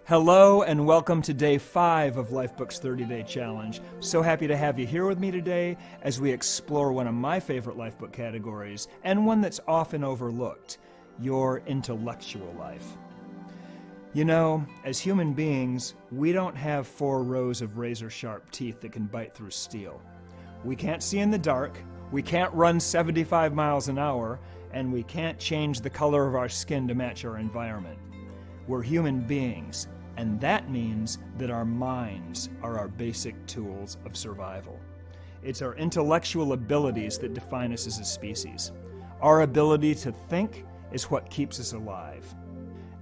Hello and welcome to day 5 of Lifebook's 30-Day Challenge. So happy to have you here with me today as we explore one of my favorite Lifebook categories and one that's often overlooked, your intellectual life. You know, as human beings, we don't have 4 rows of razor-sharp teeth that can bite through steel. We can't see in the dark, we can't run 75 miles an hour, and we can't change the color of our skin to match our environment. We're human beings, and that means that our minds are our basic tools of survival. It's our intellectual abilities that define us as a species. Our ability to think is what keeps us alive.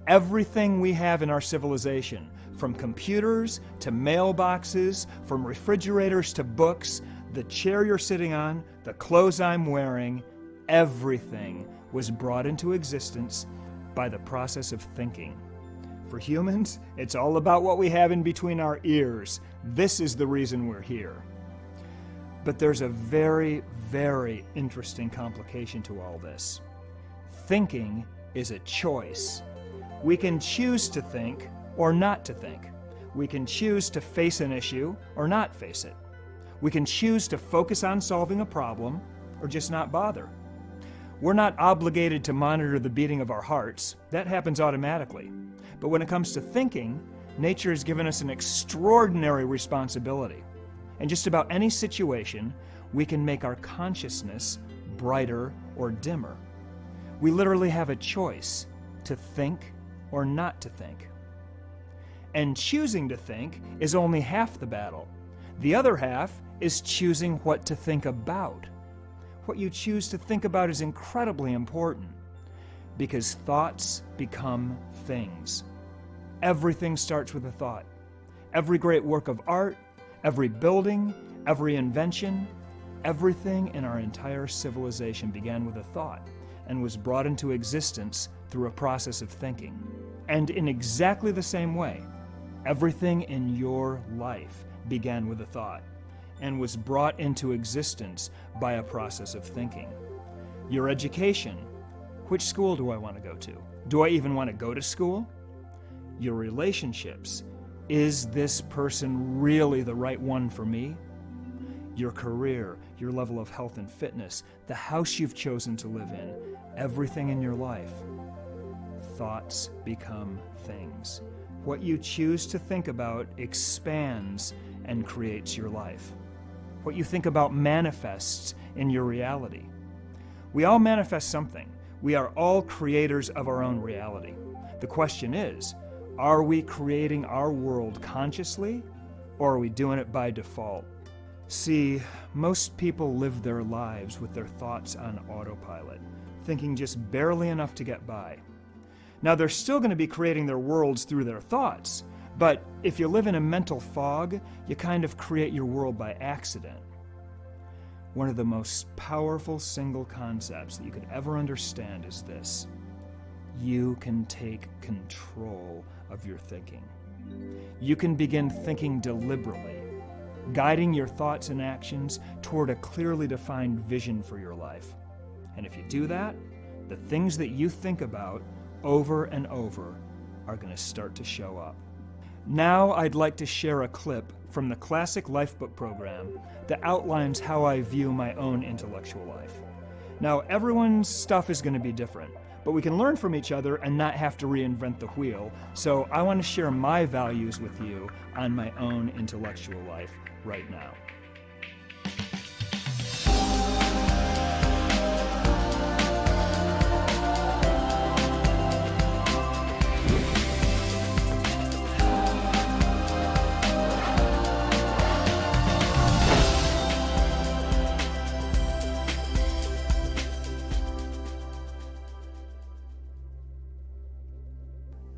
Everything we have in our civilization, from computers to mailboxes, from refrigerators to books, the chair you're sitting on, the clothes I'm wearing, everything was brought into existence by the process of thinking. For humans, it's all about what we have in between our ears. This is the reason we're here. But there's a very, very interesting complication to all this. Thinking is a choice. We can choose to think or not to think. We can choose to face an issue or not face it. We can choose to focus on solving a problem or just not bother. We're not obligated to monitor the beating of our hearts. That happens automatically. But when it comes to thinking, nature has given us an extraordinary responsibility. In just about any situation, we can make our consciousness brighter or dimmer. We literally have a choice to think or not to think. And choosing to think is only half the battle. The other half is choosing what to think about. What you choose to think about is incredibly important because thoughts become things. Everything starts with a thought. Every great work of art, every building, every invention, everything in our entire civilization began with a thought and was brought into existence through a process of thinking. And in exactly the same way, everything in your life began with a thought and was brought into existence by a process of thinking. Your education. Which school do I want to go to? Do I even want to go to school? Your relationships. Is this person really the right one for me? Your career, your level of health and fitness, the house you've chosen to live in, everything in your life. Thoughts become things. What you choose to think about expands and creates your life. What you think about manifests in your reality. We all manifest something. We are all creators of our own reality. The question is, are we creating our world consciously, or are we doing it by default? See, most people live their lives with their thoughts on autopilot, thinking just barely enough to get by. Now, they're still going to be creating their worlds through their thoughts, but if you live in a mental fog, you kind of create your world by accident. One of the most powerful single concepts that you could ever understand is this: you can take control of your thinking. You can begin thinking deliberately, guiding your thoughts and actions toward a clearly defined vision for your life. And if you do that, the things that you think about over and over are going to start to show up. Now I'd like to share a clip from the Classic Lifebook program that outlines how I view my own intellectual life. Now, everyone's stuff is going to be different, but we can learn from each other and not have to reinvent the wheel. So I want to share my values with you on my own intellectual life right now.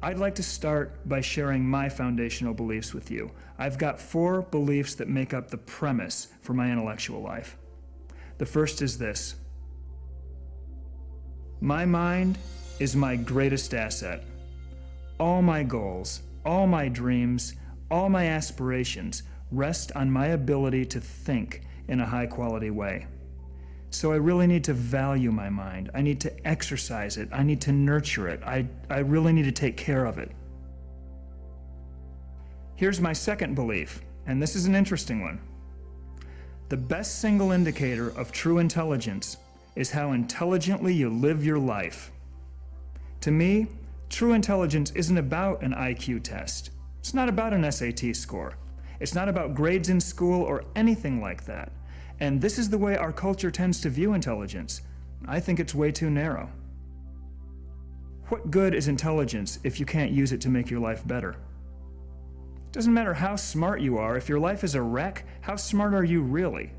I'd like to start by sharing my foundational beliefs with you. I've got 4 beliefs that make up the premise for my intellectual life. The first is this: my mind is my greatest asset. All my goals, all my dreams, all my aspirations rest on my ability to think in a high-quality way. So I really need to value my mind. I need to exercise it. I need to nurture it. I really need to take care of it. Here's my second belief, and this is an interesting one. The best single indicator of true intelligence is how intelligently you live your life. To me, true intelligence isn't about an IQ test. It's not about an SAT score. It's not about grades in school or anything like that. And this is the way our culture tends to view intelligence. I think it's way too narrow. What good is intelligence if you can't use it to make your life better? It doesn't matter how smart you are. If your life is a wreck, how smart are you really?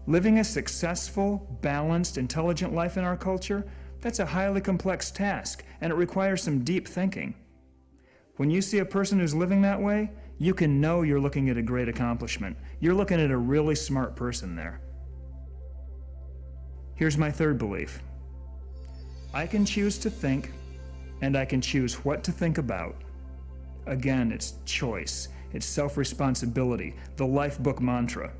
Living a successful, balanced, intelligent life in our culture, that's a highly complex task, and it requires some deep thinking. When you see a person who's living that way, you can know you're looking at a great accomplishment. You're looking at a really smart person there. Here's my third belief. I can choose to think, and I can choose what to think about. Again, it's choice. It's self-responsibility, the Lifebook mantra.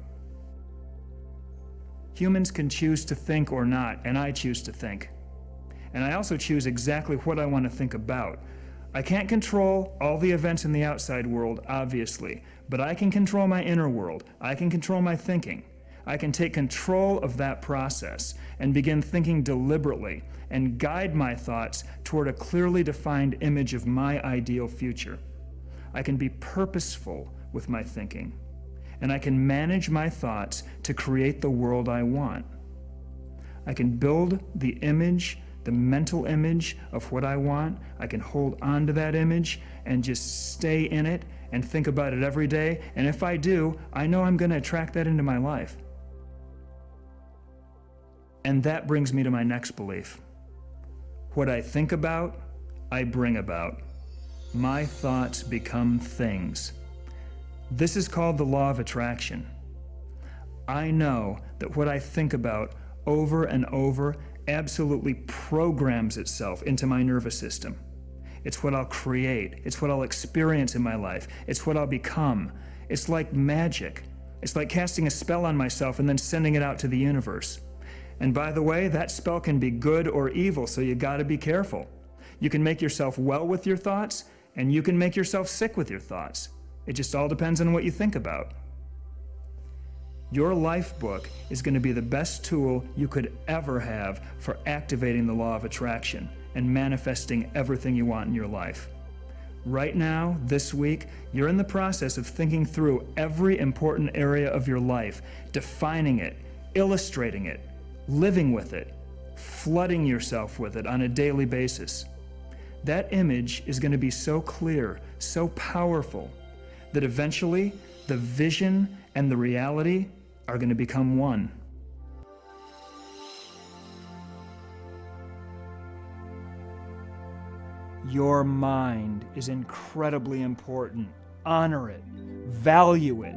Humans can choose to think or not, and I choose to think. And I also choose exactly what I want to think about. I can't control all the events in the outside world, obviously, but I can control my inner world. I can control my thinking. I can take control of that process and begin thinking deliberately and guide my thoughts toward a clearly defined image of my ideal future. I can be purposeful with my thinking, and I can manage my thoughts to create the world I want. I can build the image, the mental image of what I want. I can hold on to that image and just stay in it and think about it every day. And if I do, I know I'm going to attract that into my life. And that brings me to my next belief. What I think about, I bring about. My thoughts become things. This is called the law of attraction. I know that what I think about over and over absolutely programs itself into my nervous system. It's what I'll create. It's what I'll experience in my life. It's what I'll become. It's like magic. It's like casting a spell on myself and then sending it out to the universe. And by the way, that spell can be good or evil, so you gotta be careful. You can make yourself well with your thoughts, and you can make yourself sick with your thoughts. It just all depends on what you think about. Your life book is going to be the best tool you could ever have for activating the law of attraction and manifesting everything you want in your life. Right now, this week, you're in the process of thinking through every important area of your life, defining it, illustrating it, living with it, flooding yourself with it on a daily basis. That image is going to be so clear, so powerful, that eventually the vision and the reality are going to become one. Your mind is incredibly important. Honor it, value it,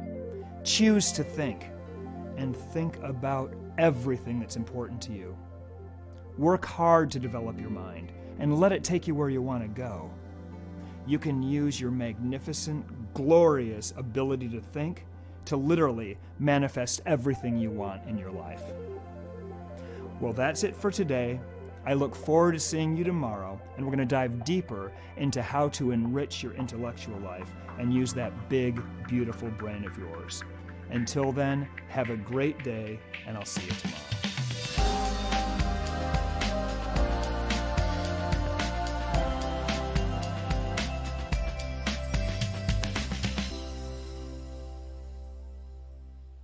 choose to think, and think about everything that's important to you. Work hard to develop your mind and let it take you where you want to go. You can use your magnificent, glorious ability to think to literally manifest everything you want in your life. Well, that's it for today. I look forward to seeing you tomorrow, and we're going to dive deeper into how to enrich your intellectual life and use that big, beautiful brain of yours. Until then, have a great day, and I'll see you tomorrow.